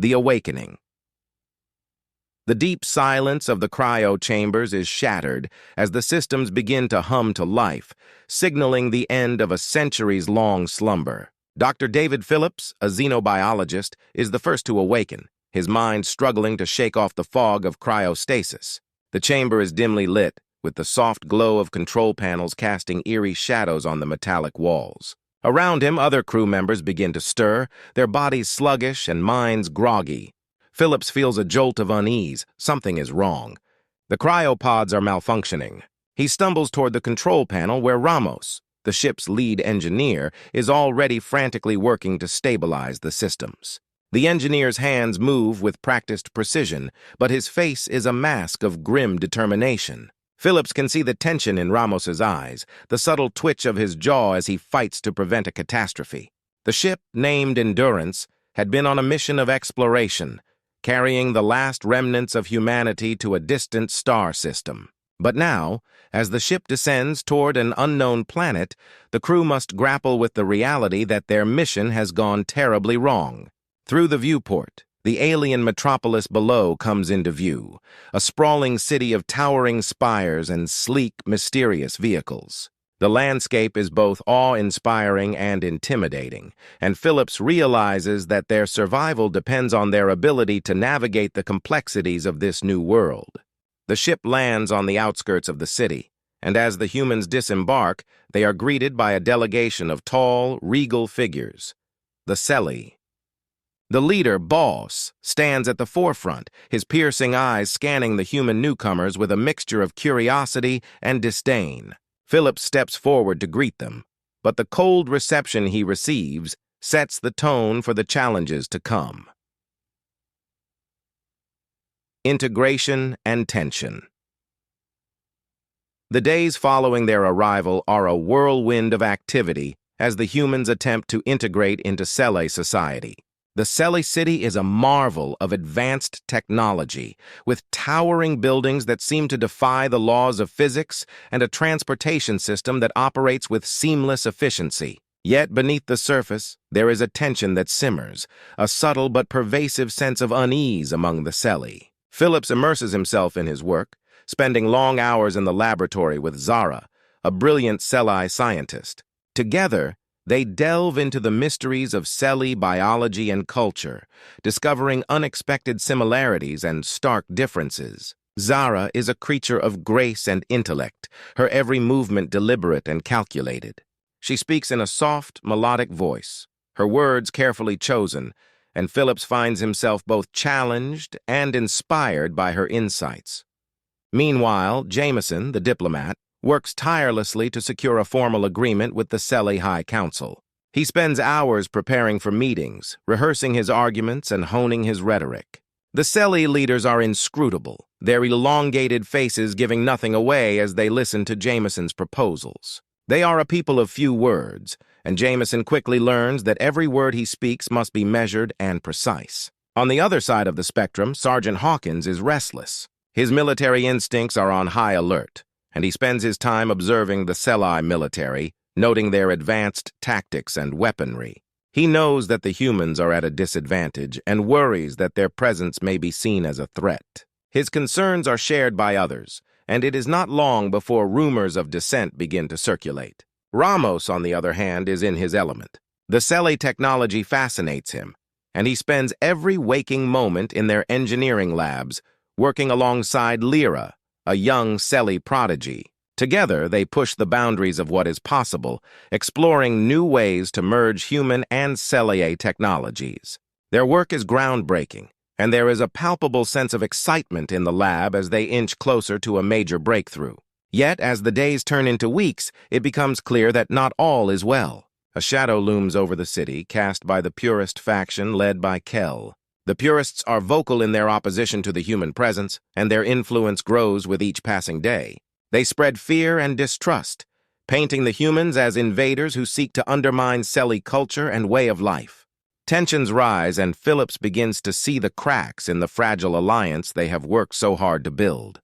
The Awakening. The deep silence of the cryo chambers is shattered as the systems begin to hum to life, signaling the end of a centuries-long slumber. Dr. David Phillips, a xenobiologist, is the first to awaken, his mind struggling to shake off the fog of cryostasis. The chamber is dimly lit, with the soft glow of control panels casting eerie shadows on the metallic walls. Around him, other crew members begin to stir, their bodies sluggish and minds groggy. Phillips feels a jolt of unease. Something is wrong. The cryopods are malfunctioning. He stumbles toward the control panel where Ramos, the ship's lead engineer, is already frantically working to stabilize the systems. The engineer's hands move with practiced precision, but his face is a mask of grim determination. Phillips can see the tension in Ramos's eyes, the subtle twitch of his jaw as he fights to prevent a catastrophe. The ship, named Endurance, had been on a mission of exploration, carrying the last remnants of humanity to a distant star system. But now, as the ship descends toward an unknown planet, the crew must grapple with the reality that their mission has gone terribly wrong. Through the viewport, the alien metropolis below comes into view, a sprawling city of towering spires and sleek, mysterious vehicles. The landscape is both awe-inspiring and intimidating, and Phillips realizes that their survival depends on their ability to navigate the complexities of this new world. The ship lands on the outskirts of the city, and as the humans disembark, they are greeted by a delegation of tall, regal figures, the Selly. The leader, Boss, stands at the forefront, his piercing eyes scanning the human newcomers with a mixture of curiosity and disdain. Phillips steps forward to greet them, but the cold reception he receives sets the tone for the challenges to come. Integration and tension. The days following their arrival are a whirlwind of activity as the humans attempt to integrate into Selly society. The Selly city is a marvel of advanced technology, with towering buildings that seem to defy the laws of physics and a transportation system that operates with seamless efficiency. Yet beneath the surface, there is a tension that simmers, a subtle but pervasive sense of unease among the Selly. Phillips immerses himself in his work, spending long hours in the laboratory with Zara, a brilliant Selly scientist. Together, they delve into the mysteries of Selly biology and culture, discovering unexpected similarities and stark differences. Zara is a creature of grace and intellect, her every movement deliberate and calculated. She speaks in a soft, melodic voice, her words carefully chosen, and Phillips finds himself both challenged and inspired by her insights. Meanwhile, Jameson, the diplomat, works tirelessly to secure a formal agreement with the Selly High Council. He spends hours preparing for meetings, rehearsing his arguments and honing his rhetoric. The Selly leaders are inscrutable, their elongated faces giving nothing away as they listen to Jameson's proposals. They are a people of few words, and Jameson quickly learns that every word he speaks must be measured and precise. On the other side of the spectrum, Sergeant Hawkins is restless. His military instincts are on high alert, and he spends his time observing the Selly military, noting their advanced tactics and weaponry. He knows that the humans are at a disadvantage and worries that their presence may be seen as a threat. His concerns are shared by others, and it is not long before rumors of dissent begin to circulate. Ramos, on the other hand, is in his element. The Selly technology fascinates him, and he spends every waking moment in their engineering labs, working alongside Lyra, a young Selly prodigy. Together, they push the boundaries of what is possible, exploring new ways to merge human and Selly technologies. Their work is groundbreaking, and there is a palpable sense of excitement in the lab as they inch closer to a major breakthrough. Yet, as the days turn into weeks, it becomes clear that not all is well. A shadow looms over the city, cast by the purist faction led by Kell. The purists are vocal in their opposition to the human presence, and their influence grows with each passing day. They spread fear and distrust, painting the humans as invaders who seek to undermine Selly culture and way of life. Tensions rise, and Phillips begins to see the cracks in the fragile alliance they have worked so hard to build.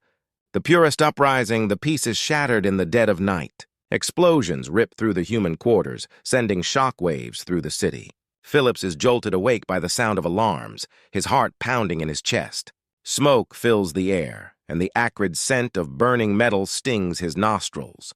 The purist uprising, the peace is shattered in the dead of night. Explosions rip through the human quarters, sending shockwaves through the city. Phillips is jolted awake by the sound of alarms, his heart pounding in his chest. Smoke fills the air, and the acrid scent of burning metal stings his nostrils.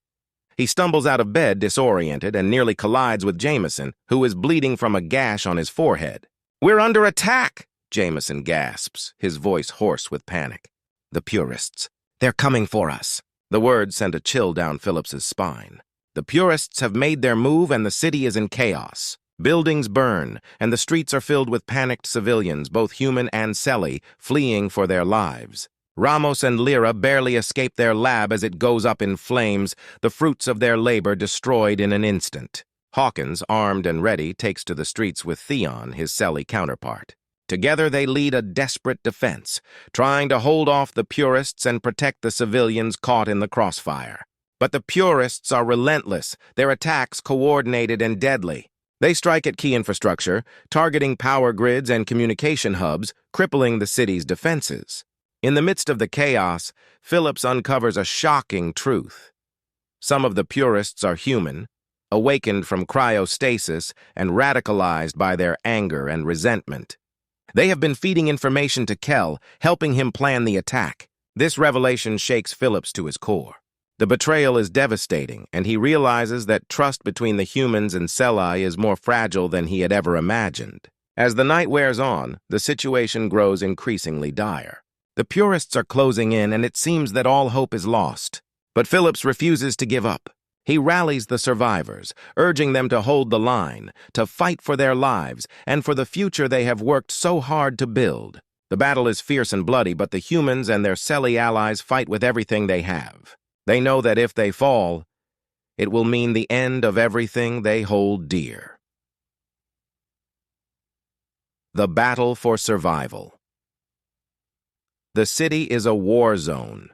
He stumbles out of bed disoriented and nearly collides with Jameson, who is bleeding from a gash on his forehead. "We're under attack!" Jameson gasps, his voice hoarse with panic. "The Purists. They're coming for us." The words send a chill down Phillips's spine. The Purists have made their move and the city is in chaos. Buildings burn, and the streets are filled with panicked civilians, both human and Selly, fleeing for their lives. Ramos and Lyra barely escape their lab as it goes up in flames, the fruits of their labor destroyed in an instant. Hawkins, armed and ready, takes to the streets with Theon, his Selly counterpart. Together they lead a desperate defense, trying to hold off the Purists and protect the civilians caught in the crossfire. But the Purists are relentless, their attacks coordinated and deadly. They strike at key infrastructure, targeting power grids and communication hubs, crippling the city's defenses. In the midst of the chaos, Phillips uncovers a shocking truth. Some of the Purists are human, awakened from cryostasis and radicalized by their anger and resentment. They have been feeding information to Kell, helping him plan the attack. This revelation shakes Phillips to his core. The betrayal is devastating, and he realizes that trust between the humans and Selly is more fragile than he had ever imagined. As the night wears on, the situation grows increasingly dire. The Purists are closing in, and it seems that all hope is lost. But Phillips refuses to give up. He rallies the survivors, urging them to hold the line, to fight for their lives, and for the future they have worked so hard to build. The battle is fierce and bloody, but the humans and their Selly allies fight with everything they have. They know that if they fall, it will mean the end of everything they hold dear. The battle for survival. The city is a war zone,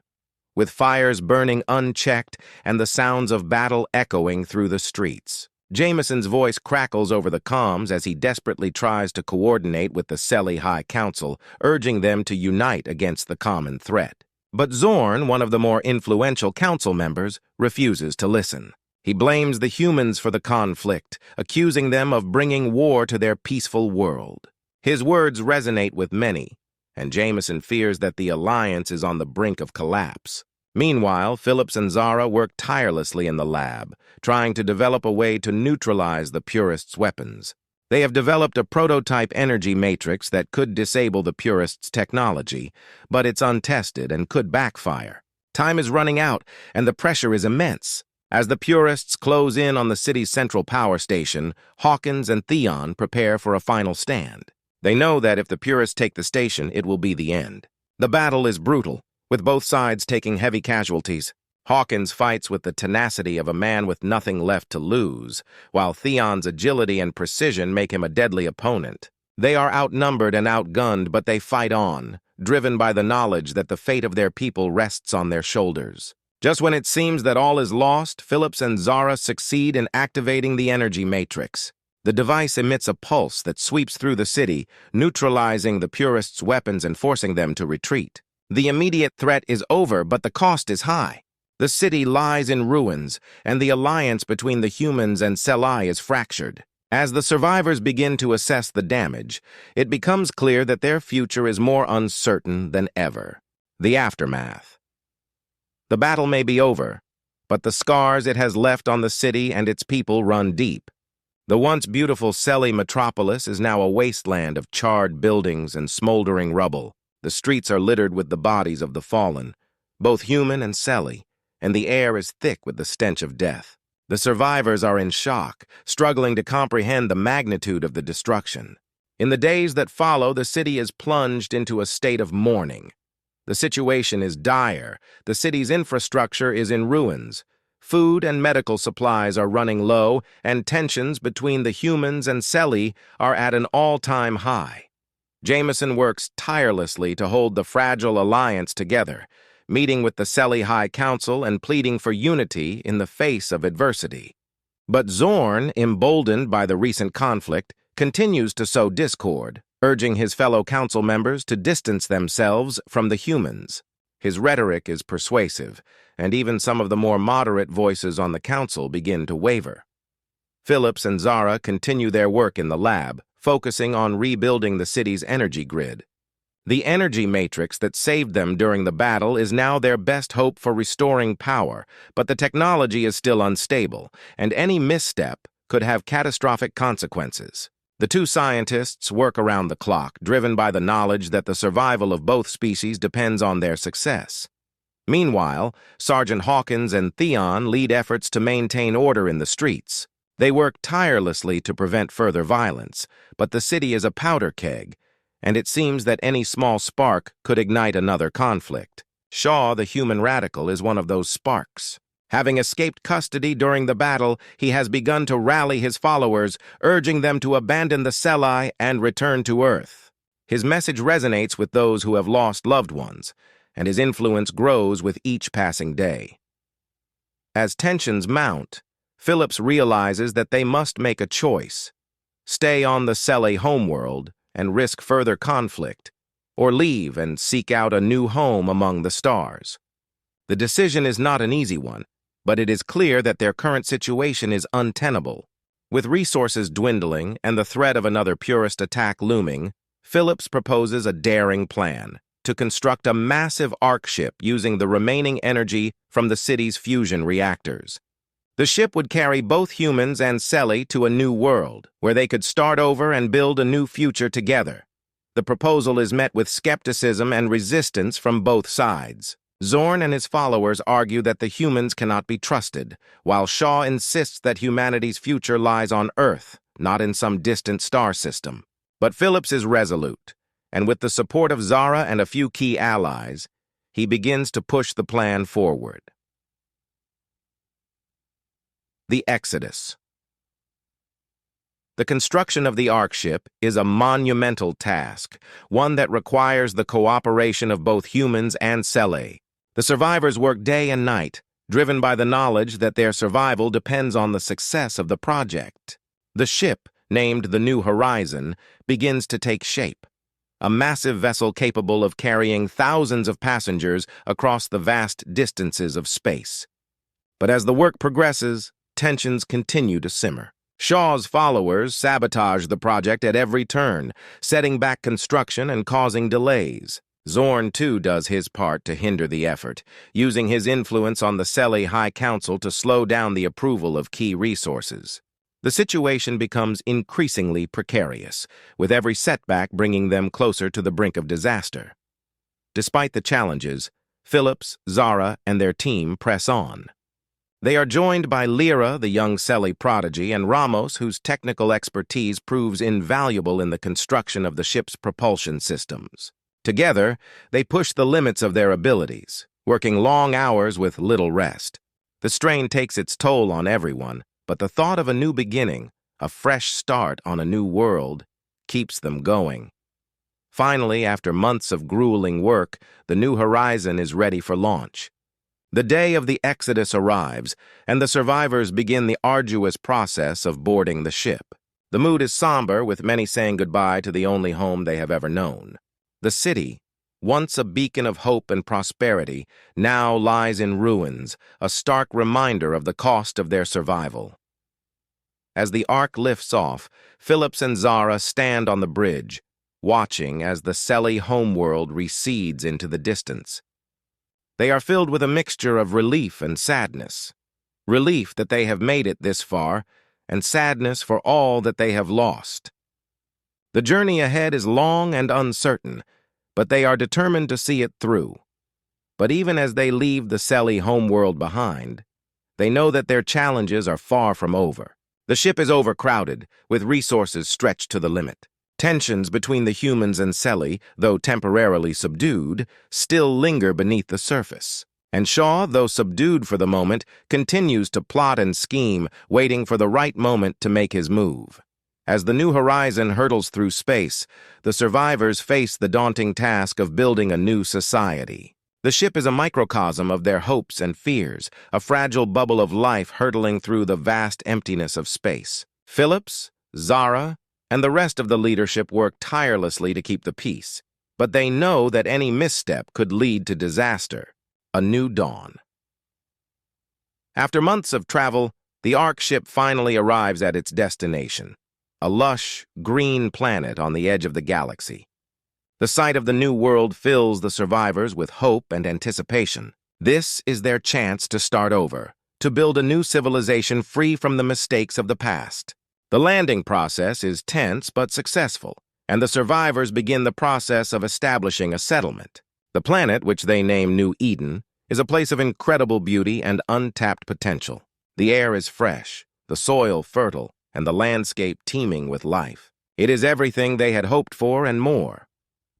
with fires burning unchecked and the sounds of battle echoing through the streets. Jameson's voice crackles over the comms as he desperately tries to coordinate with the Selly High Council, urging them to unite against the common threat. But Zorn, one of the more influential council members, refuses to listen. He blames the humans for the conflict, accusing them of bringing war to their peaceful world. His words resonate with many, and Jameson fears that the alliance is on the brink of collapse. Meanwhile, Phillips and Zara work tirelessly in the lab, trying to develop a way to neutralize the Purists' weapons. They have developed a prototype energy matrix that could disable the Purists' technology, but it's untested and could backfire. Time is running out, and the pressure is immense. As the Purists close in on the city's central power station, Hawkins and Theon prepare for a final stand. They know that if the Purists take the station, it will be the end. The battle is brutal, with both sides taking heavy casualties. Hawkins fights with the tenacity of a man with nothing left to lose, while Theon's agility and precision make him a deadly opponent. They are outnumbered and outgunned, but they fight on, driven by the knowledge that the fate of their people rests on their shoulders. Just when it seems that all is lost, Phillips and Zara succeed in activating the energy matrix. The device emits a pulse that sweeps through the city, neutralizing the Purists' weapons and forcing them to retreat. The immediate threat is over, but the cost is high. The city lies in ruins, and the alliance between the humans and Selly is fractured. As the survivors begin to assess the damage, it becomes clear that their future is more uncertain than ever. The aftermath. The battle may be over, but the scars it has left on the city and its people run deep. The once beautiful Selly metropolis is now a wasteland of charred buildings and smoldering rubble. The streets are littered with the bodies of the fallen, both human and Selly, and the air is thick with the stench of death. The survivors are in shock, struggling to comprehend the magnitude of the destruction. In the days that follow, the city is plunged into a state of mourning. The situation is dire. The city's infrastructure is in ruins. Food and medical supplies are running low, and tensions between the humans and Selly are at an all-time high. Jameson works tirelessly to hold the fragile alliance together, meeting with the Selly High Council and pleading for unity in the face of adversity. But Zorn, emboldened by the recent conflict, continues to sow discord, urging his fellow council members to distance themselves from the humans. His rhetoric is persuasive, and even some of the more moderate voices on the council begin to waver. Phillips and Zara continue their work in the lab, focusing on rebuilding the city's energy grid. The energy matrix that saved them during the battle is now their best hope for restoring power, but the technology is still unstable, and any misstep could have catastrophic consequences. The two scientists work around the clock, driven by the knowledge that the survival of both species depends on their success. Meanwhile, Sergeant Hawkins and Theon lead efforts to maintain order in the streets. They work tirelessly to prevent further violence, but the city is a powder keg, and it seems that any small spark could ignite another conflict. Shaw, the human radical, is one of those sparks. Having escaped custody during the battle, he has begun to rally his followers, urging them to abandon the Selai and return to Earth. His message resonates with those who have lost loved ones, and his influence grows with each passing day. As tensions mount, Phillips realizes that they must make a choice: stay on the Selai homeworld and risk further conflict, or leave and seek out a new home among the stars. The decision is not an easy one, but it is clear that their current situation is untenable. With resources dwindling and the threat of another Purist attack looming, Phillips proposes a daring plan: to construct a massive arc ship using the remaining energy from the city's fusion reactors. The ship would carry both humans and Selai to a new world, where they could start over and build a new future together. The proposal is met with skepticism and resistance from both sides. Zorn and his followers argue that the humans cannot be trusted, while Shaw insists that humanity's future lies on Earth, not in some distant star system. But Phillips is resolute, and with the support of Zara and a few key allies, he begins to push the plan forward. The Exodus. The construction of the Ark ship is a monumental task, one that requires the cooperation of both humans and Selai. The survivors work day and night, driven by the knowledge that their survival depends on the success of the project. The ship, named the New Horizon, begins to take shape, a massive vessel capable of carrying thousands of passengers across the vast distances of space. But as the work progresses, tensions continue to simmer. Shaw's followers sabotage the project at every turn, setting back construction and causing delays. Zorn, too, does his part to hinder the effort, using his influence on the Selai High Council to slow down the approval of key resources. The situation becomes increasingly precarious, with every setback bringing them closer to the brink of disaster. Despite the challenges, Phillips, Zara, and their team press on. They are joined by Lyra, the young Selai prodigy, and Ramos, whose technical expertise proves invaluable in the construction of the ship's propulsion systems. Together, they push the limits of their abilities, working long hours with little rest. The strain takes its toll on everyone, but the thought of a new beginning, a fresh start on a new world, keeps them going. Finally, after months of grueling work, the New Horizon is ready for launch. The day of the Exodus arrives, and the survivors begin the arduous process of boarding the ship. The mood is somber, with many saying goodbye to the only home they have ever known. The city, once a beacon of hope and prosperity, now lies in ruins, a stark reminder of the cost of their survival. As the Ark lifts off, Phillips and Zara stand on the bridge, watching as the Selai homeworld recedes into the distance. They are filled with a mixture of relief and sadness. Relief that they have made it this far, and sadness for all that they have lost. The journey ahead is long and uncertain, but they are determined to see it through. But even as they leave the Selai homeworld behind, they know that their challenges are far from over. The ship is overcrowded, with resources stretched to the limit. Tensions between the humans and Selai, though temporarily subdued, still linger beneath the surface. And Shaw, though subdued for the moment, continues to plot and scheme, waiting for the right moment to make his move. As the New Horizon hurtles through space, the survivors face the daunting task of building a new society. The ship is a microcosm of their hopes and fears, a fragile bubble of life hurtling through the vast emptiness of space. Phillips, Zara, and the rest of the leadership work tirelessly to keep the peace, but they know that any misstep could lead to disaster, a new dawn. After months of travel, the Ark ship finally arrives at its destination. a lush, green planet on the edge of the galaxy. The sight of the new world fills the survivors with hope and anticipation. This is their chance to start over, to build a new civilization free from the mistakes of the past. The landing process is tense but successful, and the survivors begin the process of establishing a settlement. The planet, which they name New Eden, is a place of incredible beauty and untapped potential. The air is fresh, the soil fertile, and the landscape teeming with life. It is everything they had hoped for and more.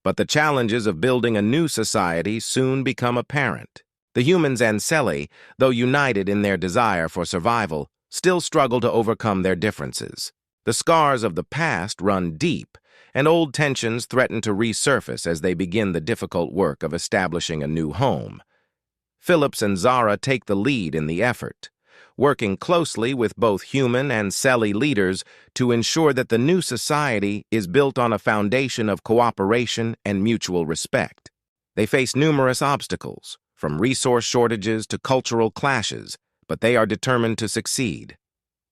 But the challenges of building a new society soon become apparent. The humans and Selly, though united in their desire for survival, still struggle to overcome their differences. The scars of the past run deep, and old tensions threaten to resurface as they begin the difficult work of establishing a new home. Phillips and Zara take the lead in the effort, working closely with both human and Selly leaders to ensure that the new society is built on a foundation of cooperation and mutual respect. They face numerous obstacles, from resource shortages to cultural clashes, but they are determined to succeed.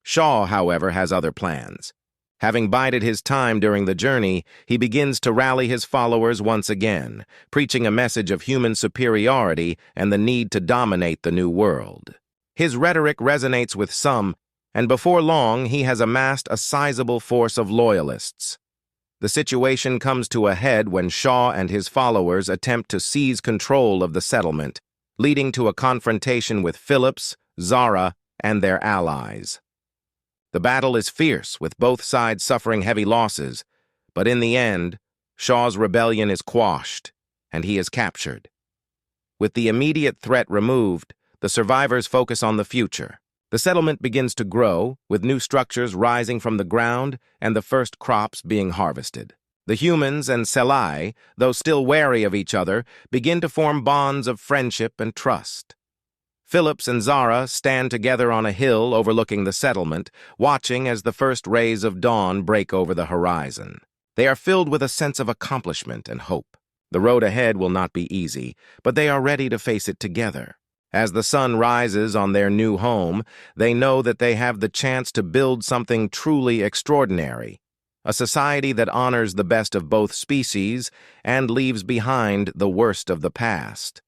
Shaw, however, has other plans. Having bided his time during the journey, he begins to rally his followers once again, preaching a message of human superiority and the need to dominate the new world. His rhetoric resonates with some, and before long he has amassed a sizable force of loyalists. The situation comes to a head when Shaw and his followers attempt to seize control of the settlement, leading to a confrontation with Phillips, Zara, and their allies. The battle is fierce, with both sides suffering heavy losses, but in the end, Shaw's rebellion is quashed, and he is captured. With the immediate threat removed, the survivors focus on the future. The settlement begins to grow, with new structures rising from the ground and the first crops being harvested. The humans and Selai, though still wary of each other, begin to form bonds of friendship and trust. Phillips and Zara stand together on a hill overlooking the settlement, watching as the first rays of dawn break over the horizon. They are filled with a sense of accomplishment and hope. The road ahead will not be easy, but they are ready to face it together. As the sun rises on their new home, they know that they have the chance to build something truly extraordinary, a society that honors the best of both species and leaves behind the worst of the past.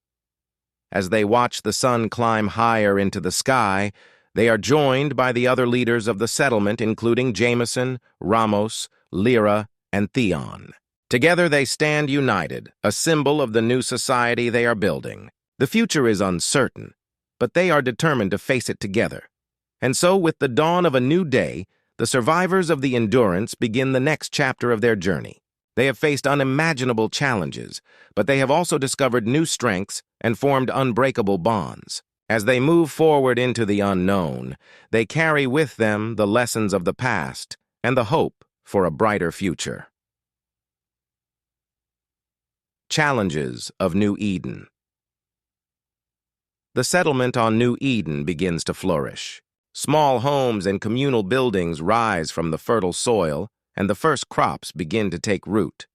As they watch the sun climb higher into the sky, they are joined by the other leaders of the settlement, including Jameson, Ramos, Lyra, and Theon. Together they stand united, a symbol of the new society they are building. The future is uncertain, but they are determined to face it together. And so, with the dawn of a new day, the survivors of the Endurance begin the next chapter of their journey. They have faced unimaginable challenges, but they have also discovered new strengths and formed unbreakable bonds. As they move forward into the unknown, they carry with them the lessons of the past and the hope for a brighter future. Challenges of New Eden. The settlement on New Eden begins to flourish. Small homes and communal buildings rise from the fertile soil, and the first crops begin to take root.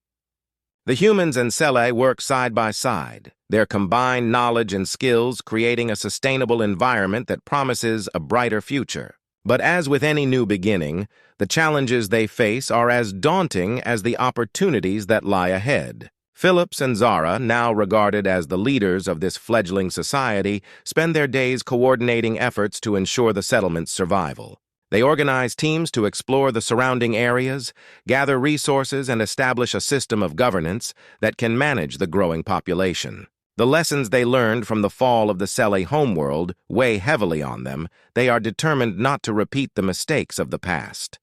The humans and Selai work side by side, their combined knowledge and skills creating a sustainable environment that promises a brighter future. But as with any new beginning, the challenges they face are as daunting as the opportunities that lie ahead. Phillips and Zara, now regarded as the leaders of this fledgling society, spend their days coordinating efforts to ensure the settlement's survival. They organize teams to explore the surrounding areas, gather resources, and establish a system of governance that can manage the growing population. The lessons they learned from the fall of the Selly homeworld weigh heavily on them. They are determined not to repeat the mistakes of the past.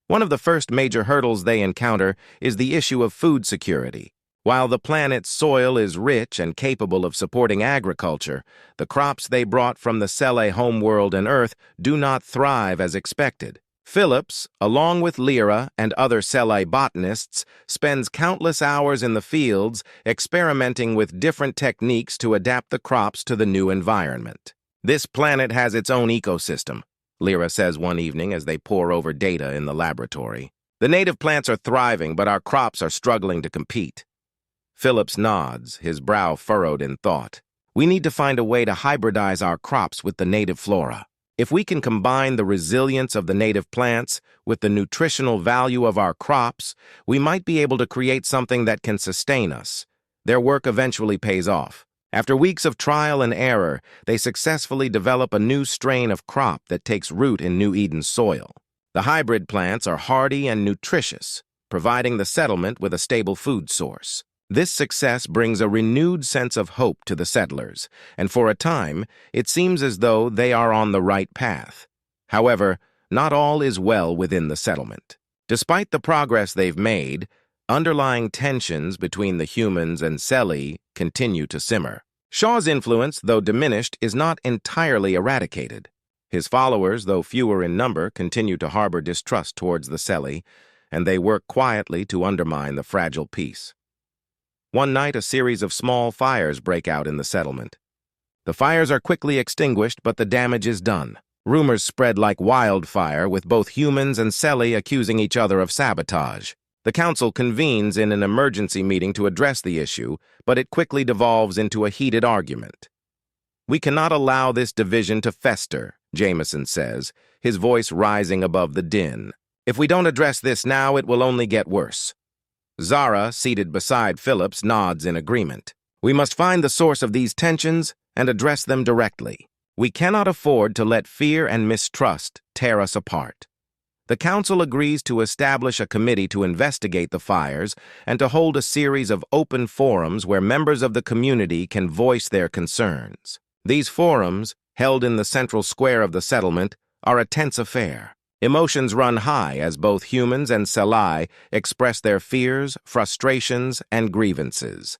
One of the first major hurdles they encounter is the issue of food security. While the planet's soil is rich and capable of supporting agriculture, the crops they brought from the Selly homeworld and Earth do not thrive as expected. Phillips, along with Lyra and other Selly botanists, spends countless hours in the fields experimenting with different techniques to adapt the crops to the new environment. This planet has its own ecosystem, Lyra says one evening as they pore over data in the laboratory. The native plants are thriving, but our crops are struggling to compete. Phillips nods, his brow furrowed in thought. We need to find a way to hybridize our crops with the native flora. If we can combine the resilience of the native plants with the nutritional value of our crops, we might be able to create something that can sustain us. Their work eventually pays off. After weeks of trial and error, they successfully develop a new strain of crop that takes root in New Eden's soil. The hybrid plants are hardy and nutritious, providing the settlement with a stable food source. This success brings a renewed sense of hope to the settlers, and for a time, it seems as though they are on the right path. However, not all is well within the settlement. Despite the progress they've made, underlying tensions between the humans and Selly continue to simmer. Shaw's influence, though diminished, is not entirely eradicated. His followers, though fewer in number, continue to harbor distrust towards the Selly, and they work quietly to undermine the fragile peace. One night, a series of small fires break out in the settlement. The fires are quickly extinguished, but the damage is done. Rumors spread like wildfire, with both humans and Selly accusing each other of sabotage. The council convenes in an emergency meeting to address the issue, but it quickly devolves into a heated argument. "We cannot allow this division to fester," Jameson says, his voice rising above the din. "If we don't address this now, it will only get worse." Zara, seated beside Phillips, nods in agreement. "We must find the source of these tensions and address them directly. We cannot afford to let fear and mistrust tear us apart." The council agrees to establish a committee to investigate the fires and to hold a series of open forums where members of the community can voice their concerns. These forums, held in the central square of the settlement, are a tense affair. Emotions run high as both humans and Selai express their fears, frustrations, and grievances.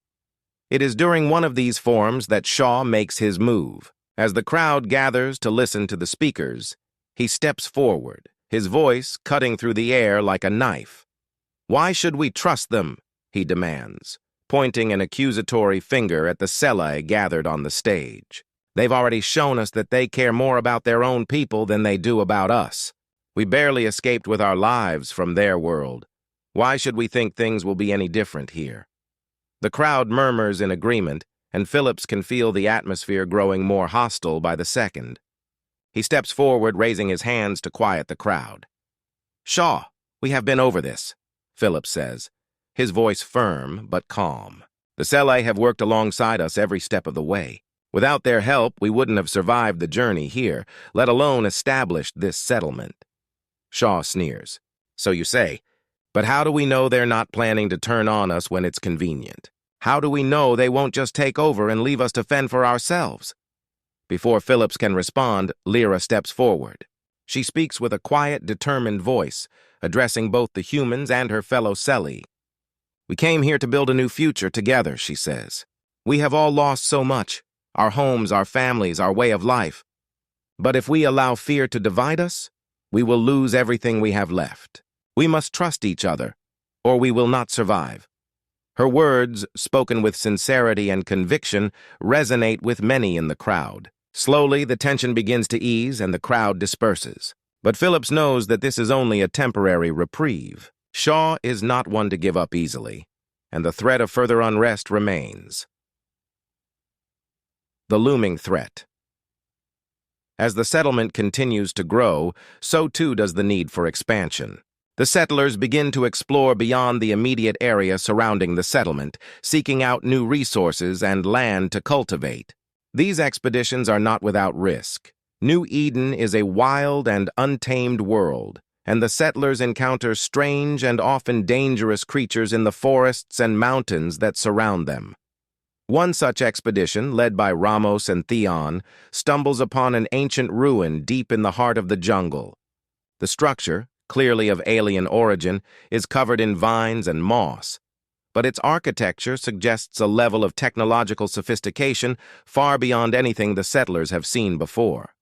It is during one of these forums that Shaw makes his move. As the crowd gathers to listen to the speakers, he steps forward, his voice cutting through the air like a knife. "Why should we trust them?" he demands, pointing an accusatory finger at the Selai gathered on the stage. "They've already shown us that they care more about their own people than they do about us. We barely escaped with our lives from their world. Why should we think things will be any different here?" The crowd murmurs in agreement, and Phillips can feel the atmosphere growing more hostile by the second. He steps forward, raising his hands to quiet the crowd. "Shaw, we have been over this," Phillips says, his voice firm but calm. "The Selai have worked alongside us every step of the way. Without their help, we wouldn't have survived the journey here, let alone established this settlement." Shaw sneers. "So you say, but how do we know they're not planning to turn on us when it's convenient? How do we know they won't just take over and leave us to fend for ourselves?" Before Phillips can respond, Lyra steps forward. She speaks with a quiet, determined voice, addressing both the humans and her fellow Selly. "We came here to build a new future together," she says. "We have all lost so much, our homes, our families, our way of life. But if we allow fear to divide us, we will lose everything we have left. We must trust each other, or we will not survive." Her words, spoken with sincerity and conviction, resonate with many in the crowd. Slowly, the tension begins to ease and the crowd disperses. But Phillips knows that this is only a temporary reprieve. Shaw is not one to give up easily, and the threat of further unrest remains. The looming threat. As the settlement continues to grow, so too does the need for expansion. The settlers begin to explore beyond the immediate area surrounding the settlement, seeking out new resources and land to cultivate. These expeditions are not without risk. New Eden is a wild and untamed world, and the settlers encounter strange and often dangerous creatures in the forests and mountains that surround them. One such expedition, led by Ramos and Theon, stumbles upon an ancient ruin deep in the heart of the jungle. The structure, clearly of alien origin, is covered in vines and moss, but its architecture suggests a level of technological sophistication far beyond anything the settlers have seen before.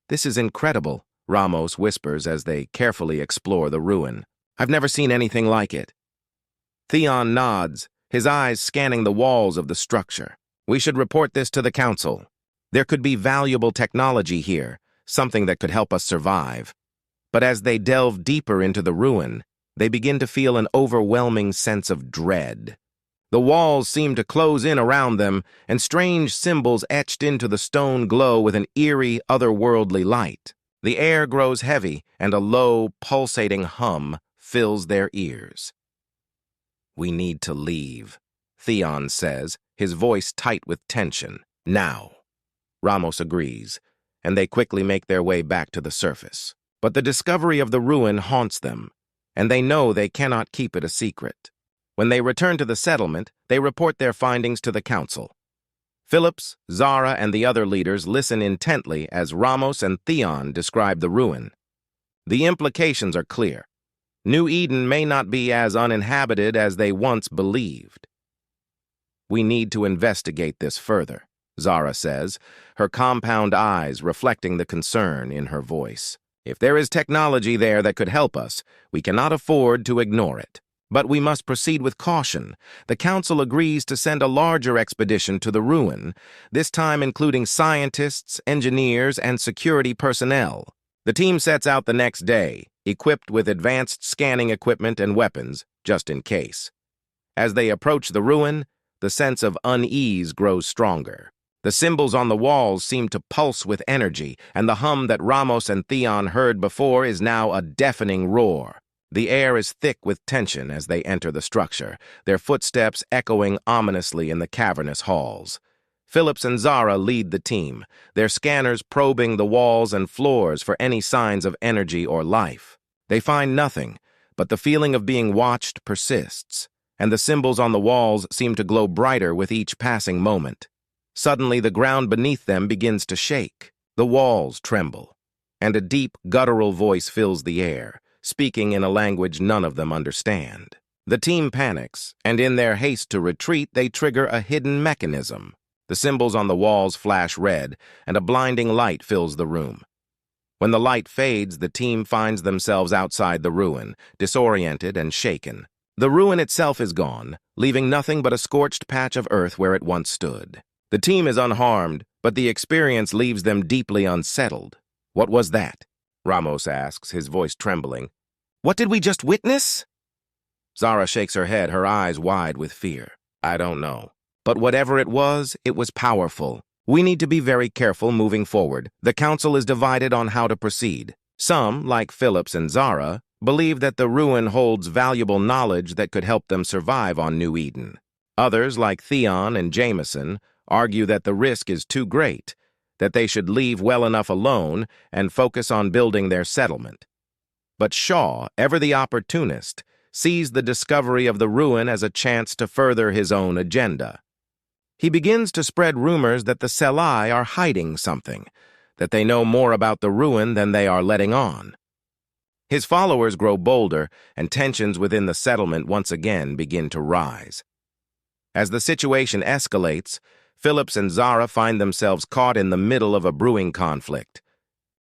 "This is incredible," Ramos whispers as they carefully explore the ruin. "I've never seen anything like it." Theon nods, his eyes scanning the walls of the structure. "We should report this to the council. There could be valuable technology here, something that could help us survive." But as they delve deeper into the ruin, they begin to feel an overwhelming sense of dread. The walls seem to close in around them, and strange symbols etched into the stone glow with an eerie, otherworldly light. The air grows heavy, and a low, pulsating hum fills their ears. "We need to leave," Theon says, his voice tight with tension. "Now." Ramos agrees, and they quickly make their way back to the surface. But the discovery of the ruin haunts them, and they know they cannot keep it a secret. When they return to the settlement, they report their findings to the council. Phillips, Zara, and the other leaders listen intently as Ramos and Theon describe the ruin. The implications are clear. New Eden may not be as uninhabited as they once believed. "We need to investigate this further," Zara says, her compound eyes reflecting the concern in her voice. "If there is technology there that could help us, we cannot afford to ignore it. But we must proceed with caution." The council agrees to send a larger expedition to the ruin, this time including scientists, engineers, and security personnel. The team sets out the next day, equipped with advanced scanning equipment and weapons, just in case. As they approach the ruin, the sense of unease grows stronger. The symbols on the walls seem to pulse with energy, and the hum that Ramos and Theon heard before is now a deafening roar. The air is thick with tension as they enter the structure, their footsteps echoing ominously in the cavernous halls. Phillips and Zara lead the team, their scanners probing the walls and floors for any signs of energy or life. They find nothing, but the feeling of being watched persists, and the symbols on the walls seem to glow brighter with each passing moment. Suddenly, the ground beneath them begins to shake. The walls tremble, and a deep, guttural voice fills the air, speaking in a language none of them understand. The team panics, and in their haste to retreat, they trigger a hidden mechanism. The symbols on the walls flash red, and a blinding light fills the room. When the light fades, the team finds themselves outside the ruin, disoriented and shaken. The ruin itself is gone, leaving nothing but a scorched patch of earth where it once stood. The team is unharmed, but the experience leaves them deeply unsettled. "What was that?" Ramos asks, his voice trembling. "What did we just witness?" Zara shakes her head, her eyes wide with fear. "I don't know. But whatever it was powerful. We need to be very careful moving forward. The council is divided on how to proceed. Some, like Phillips and Zara, believe that the ruin holds valuable knowledge that could help them survive on New Eden. Others, like Theon and Jameson, argue that the risk is too great, that they should leave well enough alone and focus on building their settlement. But Shaw, ever the opportunist, sees the discovery of the ruin as a chance to further his own agenda. He begins to spread rumors that the Selai are hiding something, that they know more about the ruin than they are letting on. His followers grow bolder, and tensions within the settlement once again begin to rise. As the situation escalates, Phillips and Zara find themselves caught in the middle of a brewing conflict.